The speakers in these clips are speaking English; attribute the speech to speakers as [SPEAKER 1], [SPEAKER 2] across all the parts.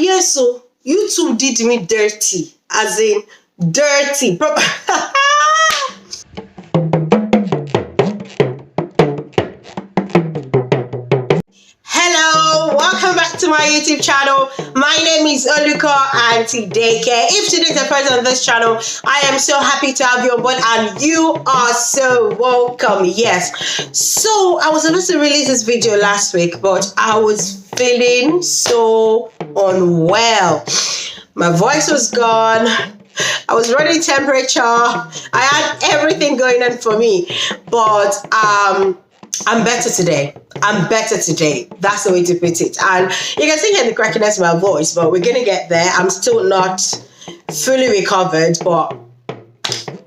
[SPEAKER 1] Yes, so YouTube did me dirty, as in dirty. Hello, welcome back to my YouTube channel. My name is Oluko Antideke. If today's the first on this channel, I am so happy to have you on board and you are so welcome. Yes. So I was supposed to release this video last week, but I was feeling so unwell. My voice was gone. I was running temperature. I had everything going on for me, but I'm better today. I'm better today. That's the way to put it. And you can still hear the crackiness of my voice, but we're gonna get there. I'm still not fully recovered, but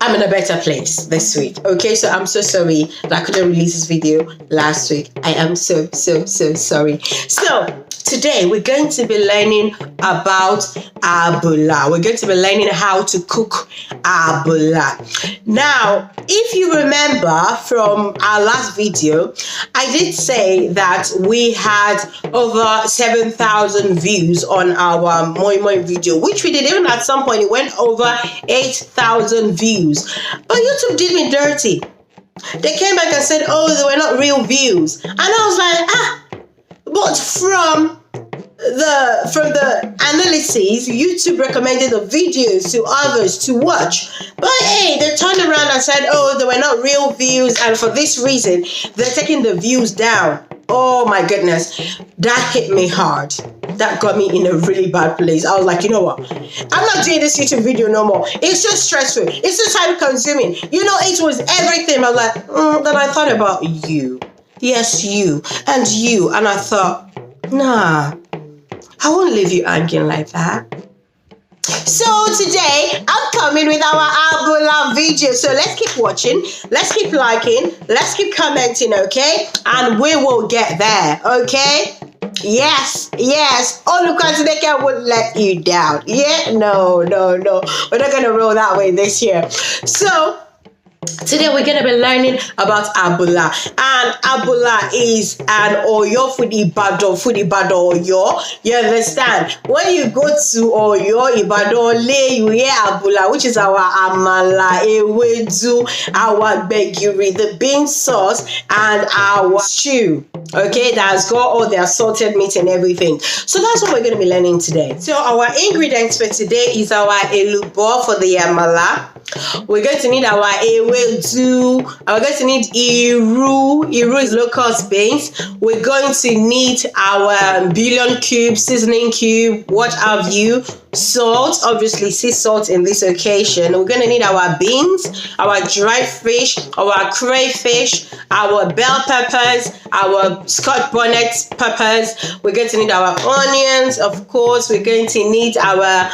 [SPEAKER 1] I'm in a better place this week. Okay, so I'm so sorry that I couldn't release this video last week. I am so sorry. So today we're going to be learning about Abula. We're going to be learning how to cook Abula. Now, if you remember from our last video, I did say that we had over 7,000 views on our Moi Moi video, which we did. Even at some point it went over 8,000 views. But YouTube did me dirty. They came back and said, oh, they were not real views. And I was like, but from the analysis, YouTube recommended the videos to others to watch. But hey, they turned around and said, oh, they were not real views, and for this reason, they're taking the views down. Oh my goodness, that hit me hard. That got me in a really bad place. I was like, you know what? I'm not doing this YouTube video no more. It's so stressful. It's so time consuming. You know, it was everything. I was like, then I thought about you. Yes, you. And you. And I thought, nah, I won't leave you hanging like that. So today I'm coming with our Abula video. So let's keep watching, let's keep liking, let's keep commenting, okay? And we will get there, okay? Yes. Oluko Antideke won't let you down. Yeah, no. We're not gonna roll that way this year. So today we're going to be learning about Abula, and Abula is an Oyo food Ibadan Oyo. You understand? When you go to Oyo Ibadan Le, you hear Abula, which is our Amala, Ewedu, our begiri, the bean sauce, and our stew. Okay, that's got all the assorted meat and everything. So that's what we're going to be learning today. So our ingredients for today is our elubo for the Amala. We're going to need our ewedu. We're going to need iru. Iru is locust beans. We're going to need our bouillon cube, seasoning cube, what have you. Salt, obviously sea salt in this occasion. We're going to need our beans, our dried fish, our crayfish, our bell peppers, our Scotch bonnet peppers. We're going to need our onions, of course. We're going to need our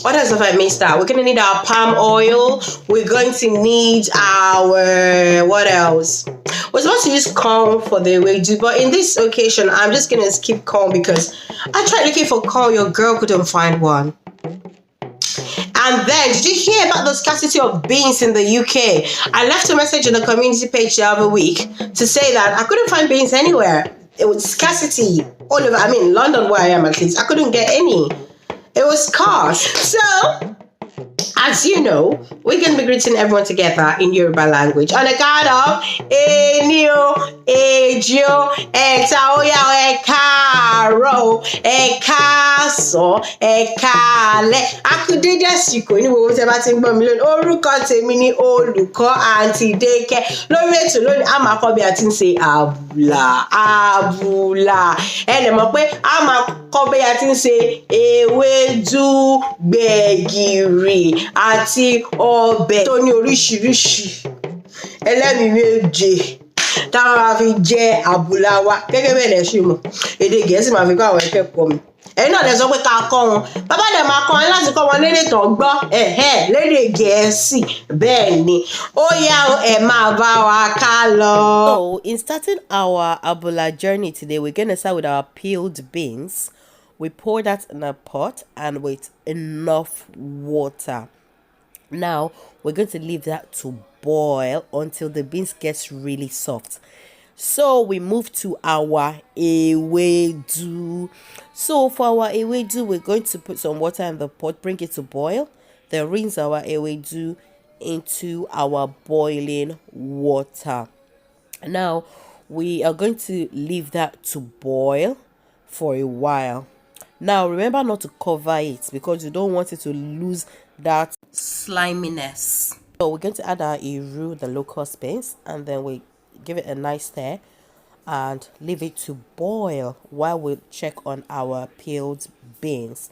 [SPEAKER 1] what else have I missed out? We're going to need our palm oil. We're going to need our, what else? We're supposed to use corn for the EWEDU, but in this occasion I'm just going to skip corn because I tried looking for corn, your girl couldn't find one. And then, did you hear about the scarcity of beans in the UK? I left a message on the community page the other week to say that I couldn't find beans anywhere. It was scarcity all over. I mean, London, where I am at least, I couldn't get any. It was scarce. So, as you know, we're going to be greeting everyone together in Yoruba language on the count of Enio, Ejo, Eta, Oya, Ekaro, Ekaso, Ekale. I could do just you could know what about in Bamilon or Rukote mini Oluko Antideke. No way to learn. I'm a copy at say Abula. And I'm a copy at say Ewedu begiri. Àti ọbẹ̀ tó ní oríṣiríṣi ẹlẹ́mìí méje táwọn máa fi jẹ àbùlà wa gẹ́gẹ́ bẹ́ẹ̀ lẹ ṣe mọ̀ èdè Gẹ̀ẹ́sì máa fi kọ́ àwọn akẹ́kọ̀ọ́ mi ẹ̀yin náà lè sọ pé ká kọ́ wọn bàbá dẹ̀ máa kọ́ wọn láti kọ́ wọn lédè tó gbọ́ lédè Gẹ̀ẹ́sì bẹ́ẹ̀ ni ó yá ẹ máa bá wa ká lọ.
[SPEAKER 2] So in starting our Abula journey today, we're going to start with our peeled beans. We pour that in a pot and with enough water. Now, we're going to leave that to boil until the beans gets really soft. So we move to our ewedu. So for our ewedu, we're going to put some water in the pot, bring it to boil, then rinse our ewedu into our boiling water. Now we are going to leave that to boil for a while. Now remember not to cover it because you don't want it to lose that sliminess. So we're going to add our iru, the local beans, and then we give it a nice stir and leave it to boil while we check on our peeled beans.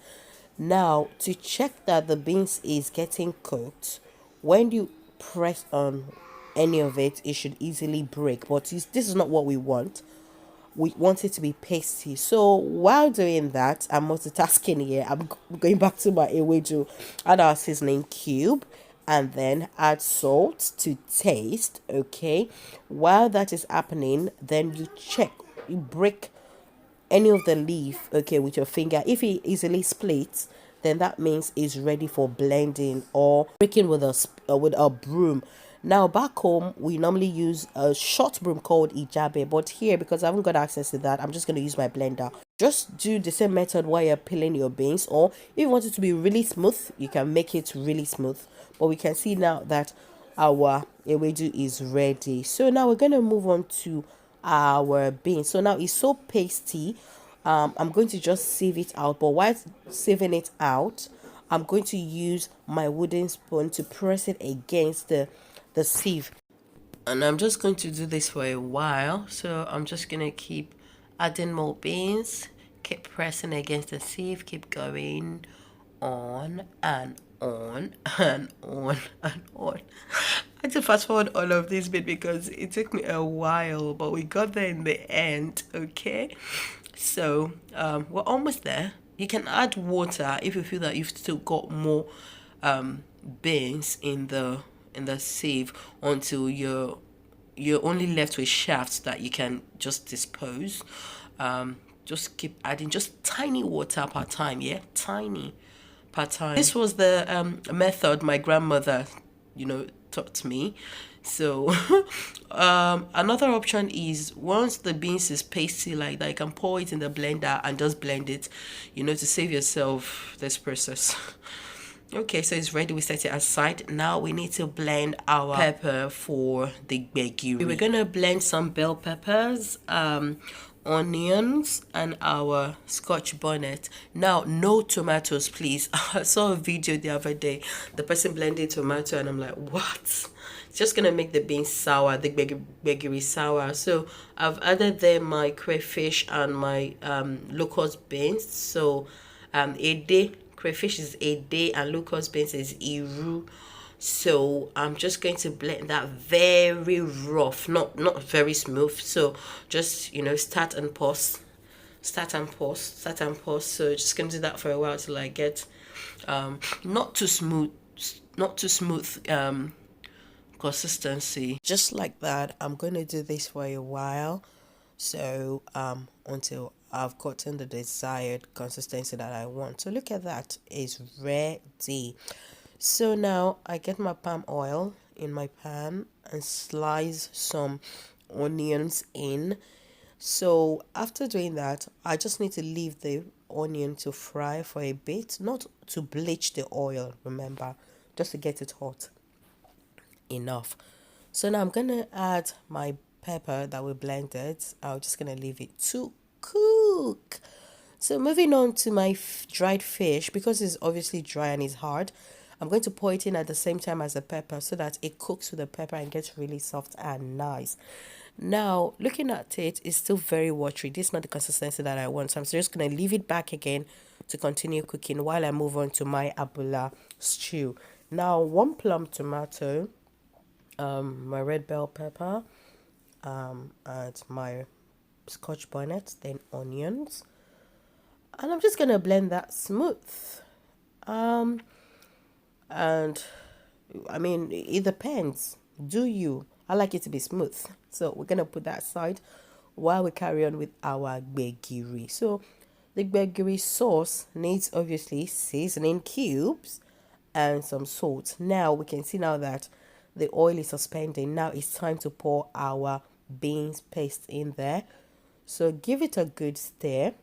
[SPEAKER 2] Now to check that the beans is getting cooked, when you press on any of it, it should easily break, but this is not what we want. We want it to be pasty. So while doing that, I'm multitasking here. I'm going back to my ewedu, add our seasoning cube, and then add salt to taste. Okay, while that is happening, then you check, you break any of the leaf, okay, with your finger. If it easily splits, then that means it's ready for blending or breaking with a broom. Now back home we normally use a short broom called ijabe, but here, because I haven't got access to that, I'm just going to use my blender. Just do the same method while you're peeling your beans, or if you want it to be really smooth, you can make it really smooth. But we can see now that our ewedu is ready. So now we're going to move on to our beans. So now it's so pasty. I'm going to just sieve it out, but while sieving it out, I'm going to use my wooden spoon to press it against the sieve, and I'm just going to do this for a while. So I'm just going to keep adding more beans, keep pressing against the sieve, keep going on and on and on and on. I had to fast forward all of this bit because it took me a while, but we got there in the end. Okay, so we're almost there. You can add water if you feel that you've still got more beans in the sieve until you're only left with shafts that you can just dispose. Just keep adding just tiny water per time. Yeah, tiny per time. This was the method my grandmother taught me. So another option is, once the beans is pasty like that, you can pour it in the blender and just blend it, to save yourself this process. Okay, so it's ready. We set it aside. Now we need to blend our pepper for the gbegiri. We're gonna blend some bell peppers, onions, and our scotch bonnet. Now no tomatoes, please. I saw a video the other day, the person blended tomato, and I'm like, what? It's just gonna make the beans sour, the gbegiri sour. So I've added there my crayfish and my locust beans. So a day crayfish is a day and locust beans is iru. So I'm just going to blend that very rough, not very smooth. So just start and pause, start and pause, start and pause. So just gonna do that for a while till I get not too smooth consistency. Just like that, I'm going to do this for a while. So until I've gotten the desired consistency that I want. So look at that, it's ready. So now I get my palm oil in my pan and slice some onions in. So after doing that, I just need to leave the onion to fry for a bit, not to bleach the oil, remember, just to get it hot enough. So now I'm gonna add my pepper that we blended. I'm just gonna leave it to cook. So moving on to my dried fish, because it's obviously dry and it's hard, I'm going to pour it in at the same time as the pepper so that it cooks with the pepper and gets really soft and nice. Now looking at it, it's still very watery. This is not the consistency that I want, so I'm just going to leave it back again to continue cooking while I move on to my abula stew. Now 1 plum tomato, my red bell pepper, and my scotch bonnet, then onions, and I'm just gonna blend that smooth. And I mean, it depends. Do you? I like it to be smooth, so we're gonna put that aside while we carry on with our gbegiri. So the gbegiri sauce needs obviously seasoning cubes and some salt. Now we can see now that the oil is suspending. Now it's time to pour our beans paste in there. So give it a good stir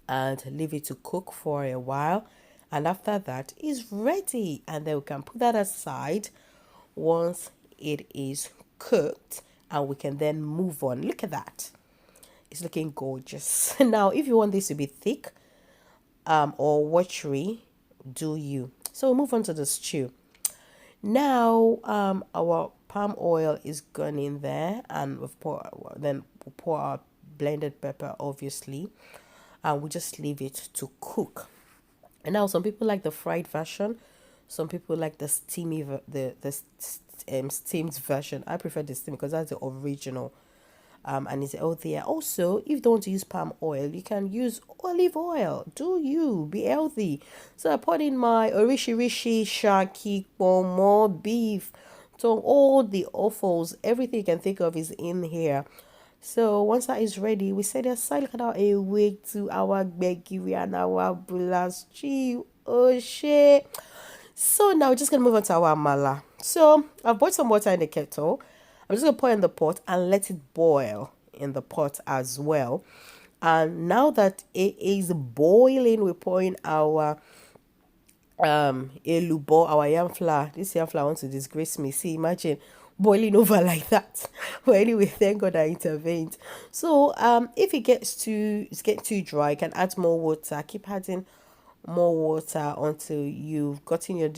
[SPEAKER 2] and leave it to cook for a while, and after that it's ready, and then we can put that aside once it is cooked, and we can then move on. Look at that, it's looking gorgeous. Now if you want this to be thick or watery, do you. So we'll move on to the stew. Now our palm oil is gone in there, and we'll pour our blended pepper, obviously, and we just leave it to cook. And now some people like the fried version, some people like the steamy steamed version. I prefer the steam because that's the original, and it's healthier. Also, if you don't want to use palm oil, you can use olive oil. Do you be healthy? So I put in my orishi, shaki, pomo, beef, so all the offals, everything you can think of is in here. So once that is ready, we set it aside. Look at our ewedu, our garri, and our Abula stew. Oh shit. So now we're just gonna move on to our Amala. So I've boiled some water in the kettle. I'm just gonna pour in the pot and let it boil in the pot as well. And now that it is boiling, we're pouring our elubo, our yam flour. This yam flour wants to disgrace me. See, imagine boiling over like that. But anyway, thank God I intervened. So if it gets too dry, you can add more water. Keep adding more water until you've gotten your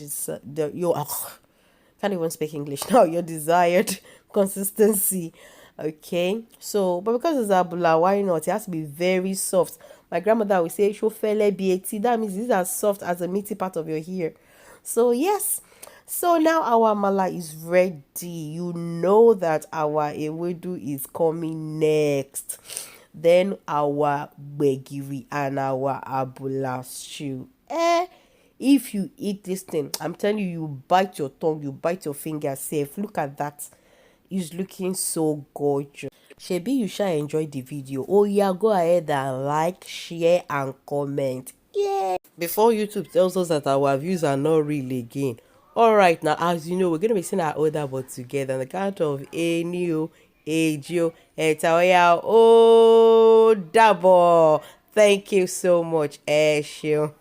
[SPEAKER 2] can't even speak English now, your desired consistency. Okay, so but because it's Abula, why not? It has to be very soft. My grandmother would say shofele bieti. That means these are soft as the meaty part of your hair. So yes, so now our Amala is ready. You know that our ewedu is coming next. Then our garri and our Abula stew. If you eat this thing, I'm telling you, you bite your tongue, you bite your finger safe. Look at that. It's looking so gorgeous. Shebi, you shall enjoy the video. Oh yeah, go ahead and like, share, and comment. Yeah. Before YouTube tells us that our views are not real again. Alright, now as you know, we're gonna be seeing our older but together on the count of Enio, Ejo, Etaoya, oh double. Thank you so much, Esho.